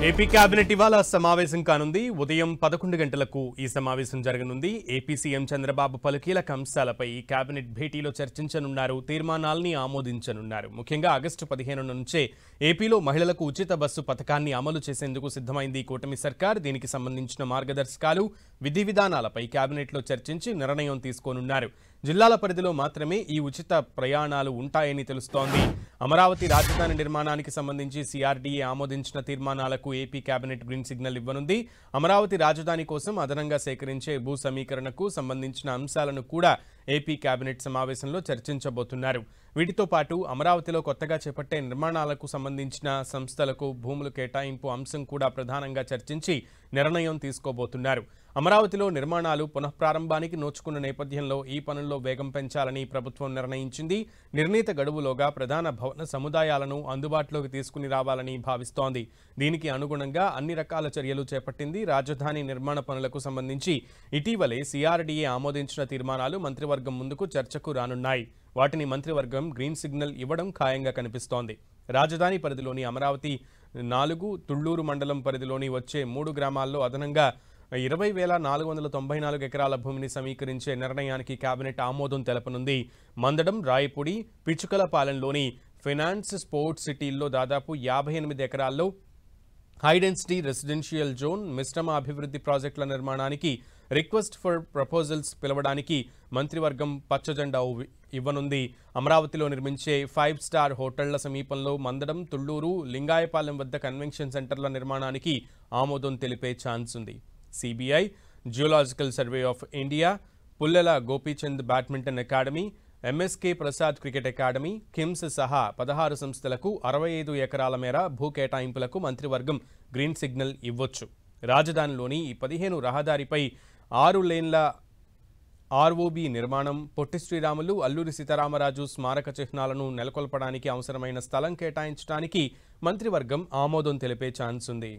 AP cabinet ఇవాళ సమావేశం కానుంది. ఉదయం 11 గంటలకు ఈ సమావేశం జరగనుంది. ఏపీ సీఎం చంద్రబాబు పలు కీలక అంశాలపై ఈ కేబినెట్ భేటీలో చర్చించనున్నారు, తీర్మానాల్ని ఆమోదించనున్నారు. ముఖ్యంగా ఆగస్టు 15 నుంచే ఏపీలో మహిళలకు ఉచిత బస్సు పథకాన్ని అమలు చేసేందుకు సిద్ధమైంది కూటమి సర్కార్. దీనికి సంబంధించిన మార్గదర్శకాలు, విధి విధానాలపై కేబినెట్లో చర్చించి నిర్ణయం తీసుకోనున్నారు. జిల్లాల పరిధిలో మాత్రమే ఈ ఉచిత ప్రయాణాలు ఉంటాయని తెలుస్తోంది. అమరావతి రాజధాని నిర్మాణానికి సంబంధించి సిఆర్డీఏ ఆమోదించిన తీర్మానాలకు ఏపీ కేబినెట్ గ్రీన్ సిగ్నల్ ఇవ్వనుంది. అమరావతి రాజధాని కోసం అదనంగా సేకరించే భూ సమీకరణకు సంబంధించిన అంశాలను కూడా ఏపీ కేబినెట్ సమావేశంలో చర్చించబోతున్నారు. వీటితో పాటు అమరావతిలో కొత్తగా చేపట్టే నిర్మాణాలకు సంబంధించిన సంస్థలకు భూములు కేటాయింపు అంశం కూడా ప్రధానంగా చర్చించి నిర్ణయం తీసుకోబోతున్నారు. అమరావతిలో నిర్మాణాలు పునఃప్రారంభానికి నోచుకున్న నేపథ్యంలో ఈ పనుల్లో వేగం పెంచాలని ప్రభుత్వం నిర్ణయించింది. నిర్ణీత గడువులోగా ప్రధాన భవన సముదాయాలను అందుబాటులోకి తీసుకుని రావాలని భావిస్తోంది. దీనికి అనుగుణంగా అన్ని రకాల చర్యలు చేపట్టింది. రాజధాని నిర్మాణ పనులకు సంబంధించి ఇటీవలే సిఆర్డీఏ ఆమోదించిన తీర్మానాలు మంత్రివర్గం ముందుకు చర్చకు రానున్నాయి. వాటిని మంత్రివర్గం గ్రీన్ సిగ్నల్ ఇవ్వడం ఖాయంగా కనిపిస్తోంది. రాజధాని పరిధిలోని అమరావతి 4, తుళ్లూరు మండలం పరిధిలోని వచ్చే 3 గ్రామాల్లో అదనంగా 20,494 ఎకరాల భూమిని సమీకరించే నిర్ణయానికి కేబినెట్ ఆమోదం తెలపనుంది. మందడం, రాయపూడి, పిచ్చుకలపాలెంలోని ఫైనాన్స్ స్పోర్ట్స్ సిటీల్లో దాదాపు 58 ఎకరాల్లో హైడెన్సిటీ రెసిడెన్షియల్ జోన్, మిశ్రమ అభివృద్ధి ప్రాజెక్టుల నిర్మాణానికి రిక్వెస్ట్ ఫర్ ప్రపోజల్స్ పిలవడానికి మంత్రివర్గం పచ్చజెండా ఇవ్వనుంది. అమరావతిలో నిర్మించే 5 స్టార్ హోటళ్ల సమీపంలో మందడం, తుళ్లూరు, లింగాయపాలెం వద్ద కన్వెన్షన్ సెంటర్ల నిర్మాణానికి ఆమోదం తెలిపే ఛాన్స్ ఉంది. CBI, geological survey of India, Pullela Gopichand badminton academy, MSK Prasad cricket academy, KIMS సహా 16 సంస్థలకు 65 ఎకరాల మేర భూ కేటాయింపులకు మంత్రివర్గం గ్రీన్ సిగ్నల్ ఇవ్వొచ్చు. రాజధానిలోని ఈ 15 రహదారిపై 6 లేన్ల ఆర్ఓబి నిర్మాణం, పొట్టి శ్రీరాములు, అల్లూరి సీతారామరాజు స్మారక చిహ్నాలను నెలకొల్పడానికి అవసరమైన స్థలం కేటాయించడానికి మంత్రివర్గం ఆమోదం తెలిపే ఛాన్స్ ఉంది.